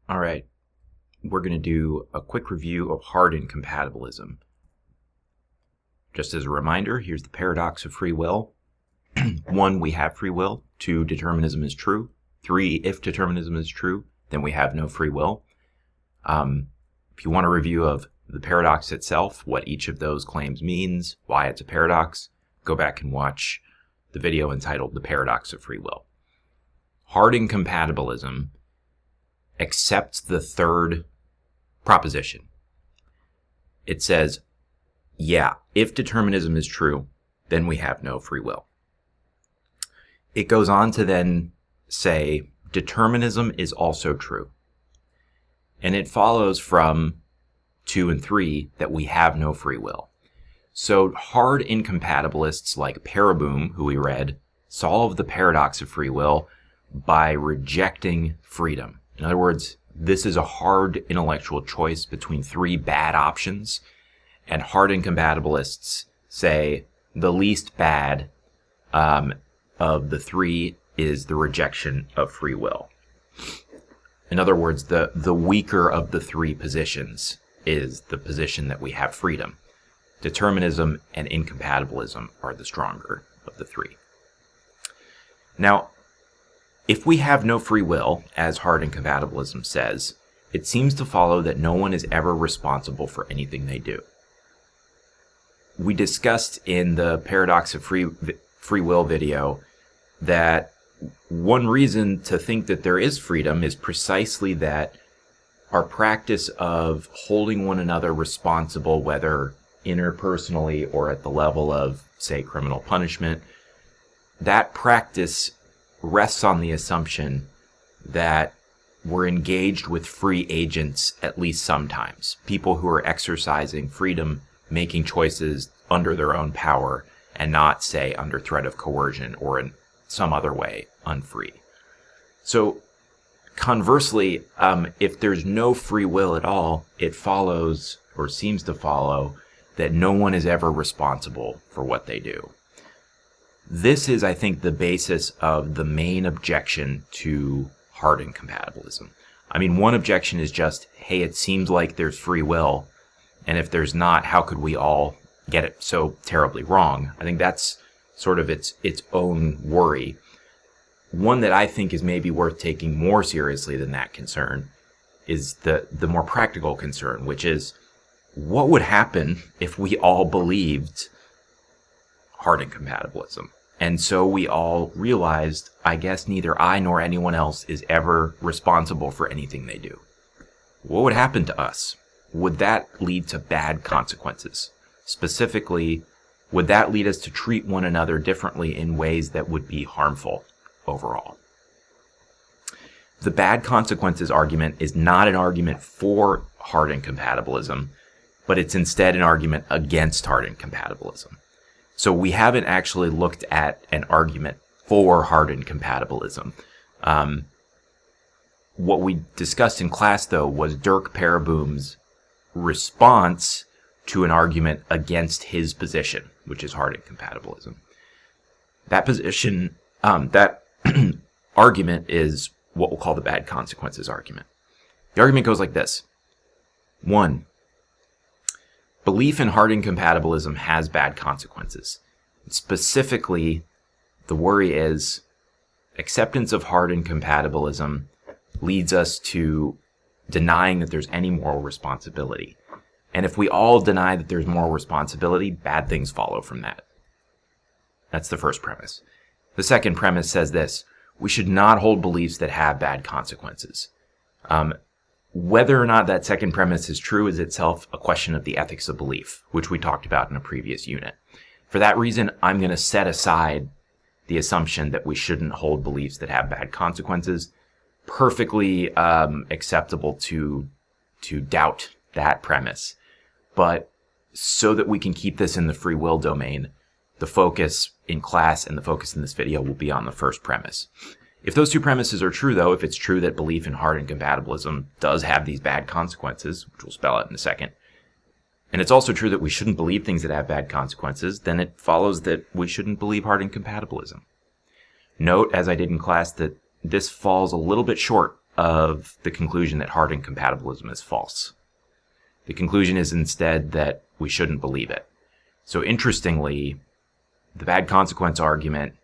All right, we're going to do a quick review of hard incompatibilism. Just as a reminder, here's the paradox of free will. 1, we have free will. 2, determinism is true. 3, if determinism is true, then we have no free will. If you want a review of the paradox itself, what each of those claims means, why it's a paradox, go back and watch the video entitled The Paradox of Free Will. Hard incompatibilism accepts the third proposition. It says, yeah, if determinism is true, then we have no free will. It goes on to then say, determinism is also true. And it follows from 2 and 3 that we have no free will. So hard incompatibilists like Paraboom, who we read, solve the paradox of free will by rejecting freedom. In other words, this is a hard intellectual choice between 3 bad options, and hard incompatibilists say the least bad of the 3 is the rejection of free will. In other words, the weaker of the 3 positions is the position that we have freedom. Determinism and incompatibilism are the stronger of the 3. Now, if we have no free will, as hard incompatibilism says, it seems to follow that no one is ever responsible for anything they do. We discussed in the Paradox of Free Will video that one reason to think that there is freedom is precisely that our practice of holding one another responsible, whether interpersonally or at the level of, say, criminal punishment, that practice rests on the assumption that we're engaged with free agents at least sometimes. People who are exercising freedom, making choices under their own power, and not, say, under threat of coercion or in some other way unfree. So conversely, if there's no free will at all, it follows, or seems to follow, that no one is ever responsible for what they do. This is, I think, the basis of the main objection to hard incompatibilism. I mean, one objection is just, hey, it seems like there's free will, and if there's not, how could we all get it so terribly wrong? I think that's sort of its own worry. One that I think is maybe worth taking more seriously than that concern is the more practical concern, which is, what would happen if we all believed hard incompatibilism? And so we all realized, I guess neither I nor anyone else is ever responsible for anything they do. What would happen to us? Would that lead to bad consequences? Specifically, would that lead us to treat one another differently in ways that would be harmful overall? The bad consequences argument is not an argument for hard incompatibilism, but it's instead an argument against hard incompatibilism. So we haven't actually looked at an argument for hard incompatibilism. What we discussed in class, though, was Dirk Paraboom's response to an argument against his position, which is hard incompatibilism. That position, that argument is what we'll call the bad consequences argument. The argument goes like this. 1, belief in hard incompatibilism has bad consequences. Specifically, the worry is acceptance of hard incompatibilism leads us to denying that there's any moral responsibility. And if we all deny that there's moral responsibility, bad things follow from that. That's the first premise. The second premise says this: we should not hold beliefs that have bad consequences. Whether or not that second premise is true is itself a question of the ethics of belief, which we talked about in a previous unit. For that reason, I'm going to set aside the assumption that we shouldn't hold beliefs that have bad consequences. Perfectly acceptable to doubt that premise. But so that we can keep this in the free will domain, the focus in class and the focus in this video will be on the first premise. If those 2 premises are true, though, if it's true that belief in hard incompatibilism does have these bad consequences, which we'll spell out in a second, and it's also true that we shouldn't believe things that have bad consequences, then it follows that we shouldn't believe hard incompatibilism. Note, as I did in class, that this falls a little bit short of the conclusion that hard incompatibilism is false. The conclusion is instead that we shouldn't believe it. So interestingly, the bad consequence argument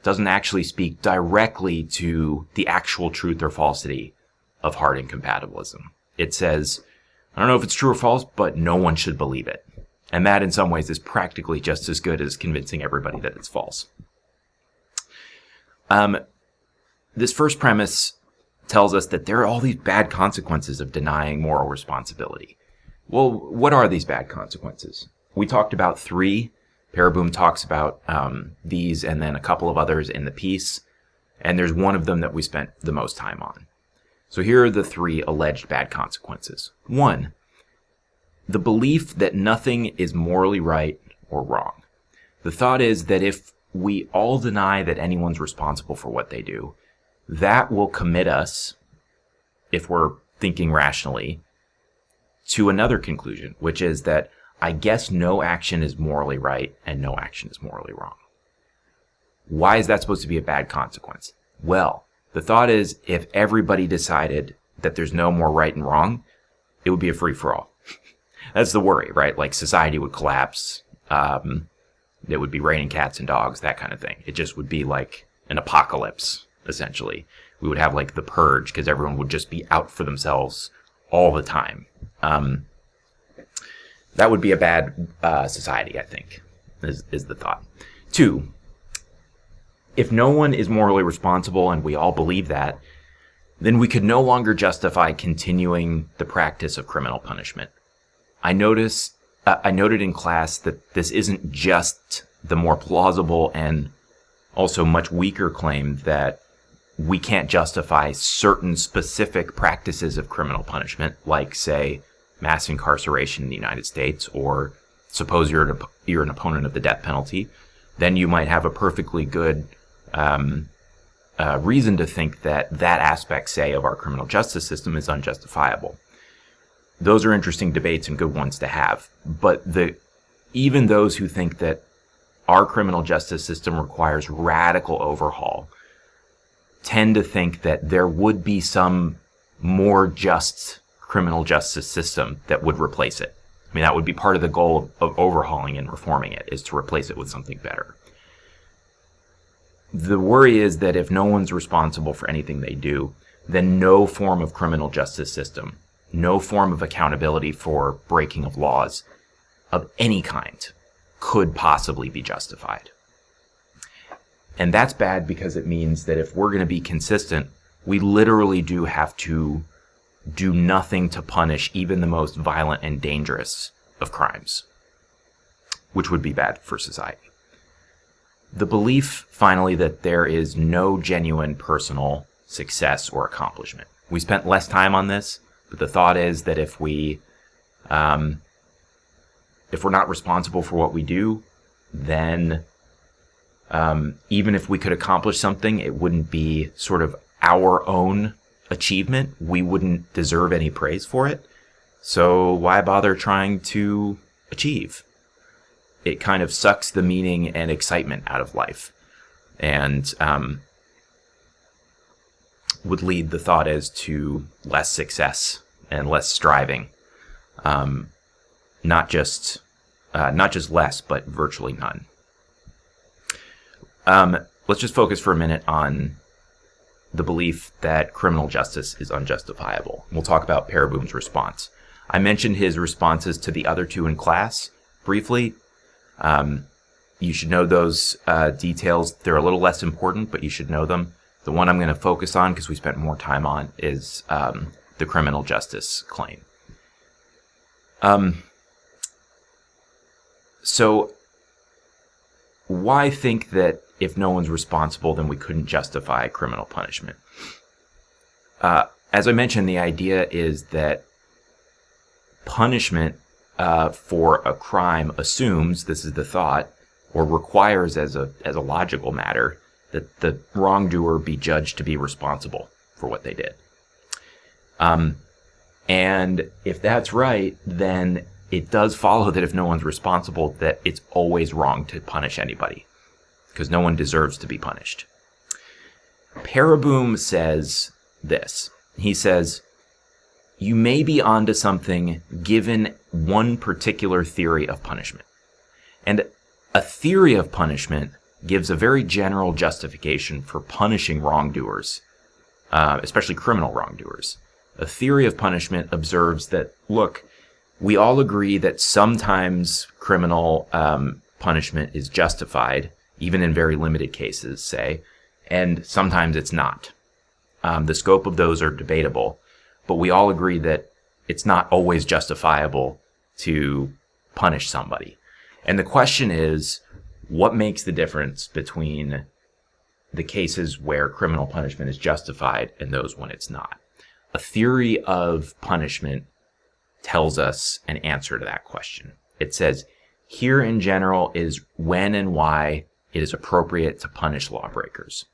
doesn't actually speak directly to the actual truth or falsity of hard incompatibilism. It says, I don't know if it's true or false, but no one should believe it. And that in some ways is practically just as good as convincing everybody that it's false. This first premise tells us that there are all these bad consequences of denying moral responsibility. Well, what are these bad consequences? We talked about 3. Paraboom talks about these and then a couple of others in the piece. And there's one of them that we spent the most time on. So here are the 3 alleged bad consequences. 1, the belief that nothing is morally right or wrong. The thought is that if we all deny that anyone's responsible for what they do, that will commit us, if we're thinking rationally, to another conclusion, which is that I guess no action is morally right and no action is morally wrong. Why is that supposed to be a bad consequence? Well, the thought is if everybody decided that there's no more right and wrong, it would be a free-for-all. That's the worry, right? Like society would collapse. It would be raining cats and dogs, that kind of thing. It just would be like an apocalypse, essentially. We would have like the purge because everyone would just be out for themselves all the time. That would be a bad society, I think, is the thought. 2, if no one is morally responsible and we all believe that, then we could no longer justify continuing the practice of criminal punishment. I noted in class that this isn't just the more plausible and also much weaker claim that we can't justify certain specific practices of criminal punishment, like, say, mass incarceration in the United States, or suppose you're an opponent of the death penalty, then you might have a perfectly good reason to think that that aspect, say, of our criminal justice system is unjustifiable. Those are interesting debates and good ones to have. But even those who think that our criminal justice system requires radical overhaul tend to think that there would be some more just criminal justice system that would replace it. I mean, that would be part of the goal of overhauling and reforming it, is to replace it with something better. The worry is that if no one's responsible for anything they do, then no form of criminal justice system, no form of accountability for breaking of laws of any kind could possibly be justified. And that's bad because it means that if we're going to be consistent, we literally do have to do nothing to punish even the most violent and dangerous of crimes, which would be bad for society. The belief, finally, that there is no genuine personal success or accomplishment. We spent less time on this, but the thought is that if we're not responsible for what we do, then even if we could accomplish something, it wouldn't be sort of our own achievement. We wouldn't deserve any praise for it. So why bother trying to achieve? It kind of sucks the meaning and excitement out of life, and would lead, the thought is, to less success and less striving. Not just less, but virtually none. Let's just focus for a minute on the belief that criminal justice is unjustifiable. We'll talk about Paraboom's response. I mentioned his responses to the other 2 in class briefly. You should know those details. They're a little less important, but you should know them. The one I'm going to focus on, because we spent more time on, is the criminal justice claim. So why think that if no one's responsible, then we couldn't justify criminal punishment? As I mentioned, the idea is that punishment for a crime assumes, this is the thought, or requires as a logical matter, that the wrongdoer be judged to be responsible for what they did. And if that's right, then it does follow that if no one's responsible, that it's always wrong to punish anybody, because no one deserves to be punished. Paraboom says this: he says, you may be onto something given one particular theory of punishment. And a theory of punishment gives a very general justification for punishing wrongdoers, especially criminal wrongdoers. A theory of punishment observes that, look, we all agree that sometimes criminal punishment is justified, even in very limited cases, say, and sometimes it's not. The scope of those are debatable, but we all agree that it's not always justifiable to punish somebody. And the question is, what makes the difference between the cases where criminal punishment is justified and those when it's not? A theory of punishment tells us an answer to that question. It says, here in general is when and why it is appropriate to punish lawbreakers.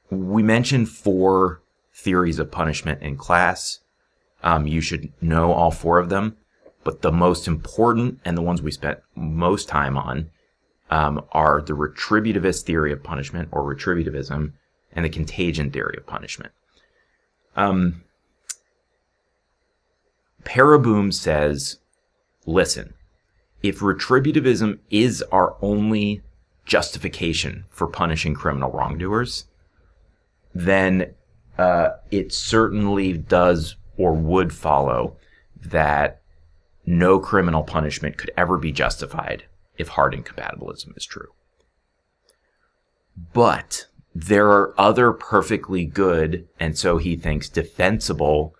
We mentioned 4 theories of punishment in class. You should know all 4 of them, but the most important and the ones we spent most time on are the Retributivist Theory of Punishment, or Retributivism, and the Contagion Theory of Punishment. Paraboom says, listen, if retributivism is our only justification for punishing criminal wrongdoers, then it certainly does or would follow that no criminal punishment could ever be justified if hard incompatibilism is true. But there are other perfectly good, and so he thinks defensible,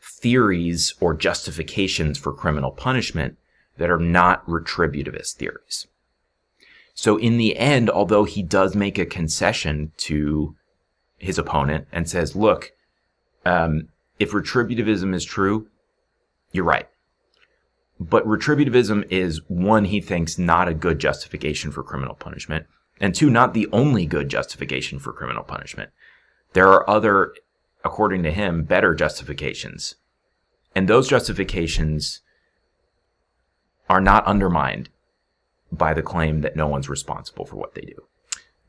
theories or justifications for criminal punishment that are not retributivist theories. So in the end, although he does make a concession to his opponent and says, look, if retributivism is true, you're right. But retributivism is, 1, he thinks, not a good justification for criminal punishment, and 2, not the only good justification for criminal punishment. There are other, according to him, better justifications. And those justifications are not undermined by the claim that no one's responsible for what they do.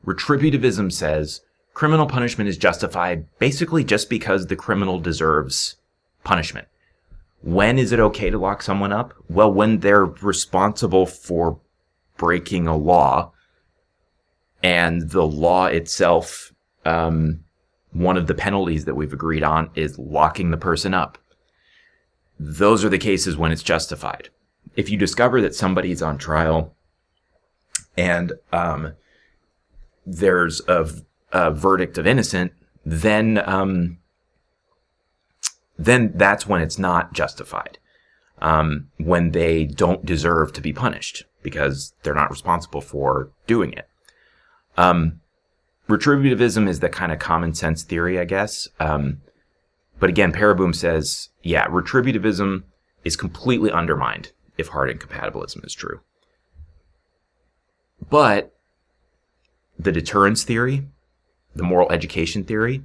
Retributivism says criminal punishment is justified basically just because the criminal deserves punishment. When is it okay to lock someone up? Well, when they're responsible for breaking a law, and the law itself, one of the penalties that we've agreed on is locking the person up. Those are the cases when it's justified. If you discover that somebody's on trial and there's a verdict of innocent, then that's when it's not justified. When they don't deserve to be punished because they're not responsible for doing it. Retributivism is the kind of common sense theory, I guess. But again, Paraboom says, yeah, retributivism is completely undermined if hard incompatibilism is true. But the deterrence theory, the moral education theory,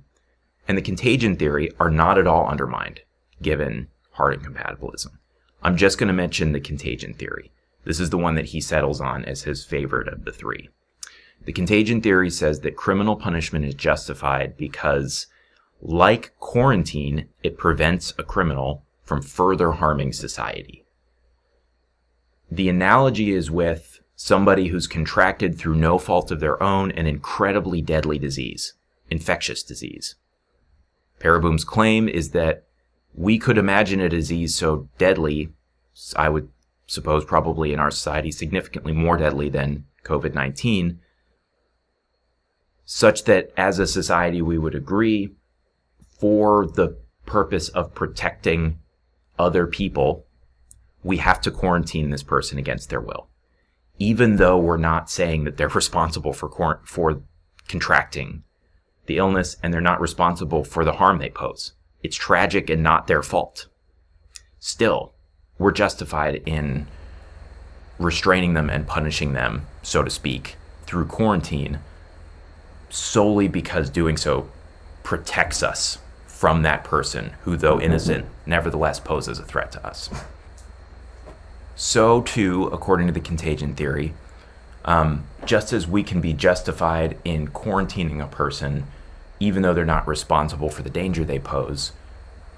and the contagion theory are not at all undermined given hard incompatibilism. I'm just going to mention the contagion theory. This is the one that he settles on as his favorite of the 3. The contagion theory says that criminal punishment is justified because, like quarantine, it prevents a criminal from further harming society. The analogy is with somebody who's contracted through no fault of their own an incredibly deadly disease, infectious disease. Paraboom's claim is that we could imagine a disease so deadly, I would suppose probably in our society significantly more deadly than COVID-19, such that as a society we would agree, for the purpose of protecting other people, we have to quarantine this person against their will, even though we're not saying that they're responsible for contracting the illness and they're not responsible for the harm they pose. It's tragic and not their fault. Still, we're justified in restraining them and punishing them, so to speak, through quarantine, solely because doing so protects us from that person who, though innocent, nevertheless poses a threat to us. So too, according to the contagion theory, just as we can be justified in quarantining a person even though they're not responsible for the danger they pose,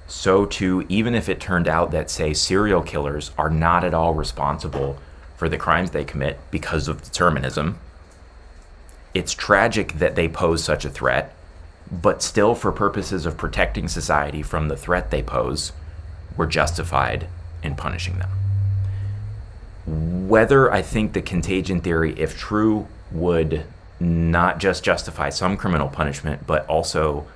so too, even if it turned out that, say, serial killers are not at all responsible for the crimes they commit because of determinism, it's tragic that they pose such a threat, but still, for purposes of protecting society from the threat they pose, we're justified in punishing them. Whether I think the contagion theory, if true, would not just justify some criminal punishment, but also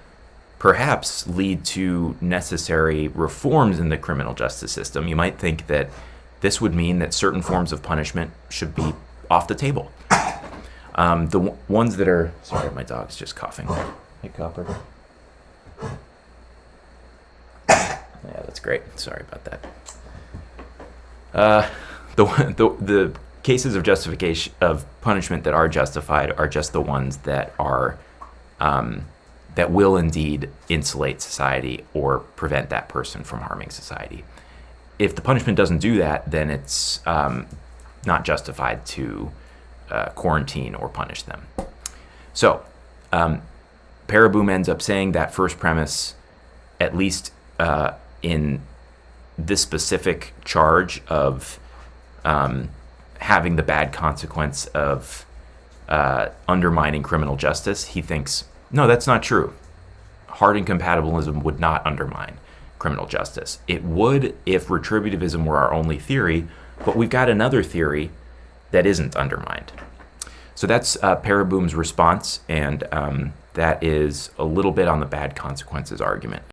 perhaps lead to necessary reforms in the criminal justice system, you might think that this would mean that certain forms of punishment should be off the table. The ones that are... Sorry, my dog's just coughing. Hey, Copper. Yeah, that's great. Sorry about that. The cases of justification of punishment that are justified are just the ones that are that will indeed insulate society or prevent that person from harming society. If the punishment doesn't do that, then it's not justified to quarantine or punish them. So, Paraboom ends up saying that first premise, at least in this specific charge of having the bad consequence of undermining criminal justice, he thinks, no, that's not true. Hard incompatibilism would not undermine criminal justice. It would if retributivism were our only theory, but we've got another theory that isn't undermined. So that's Paraboom's response, and that is a little bit on the bad consequences argument.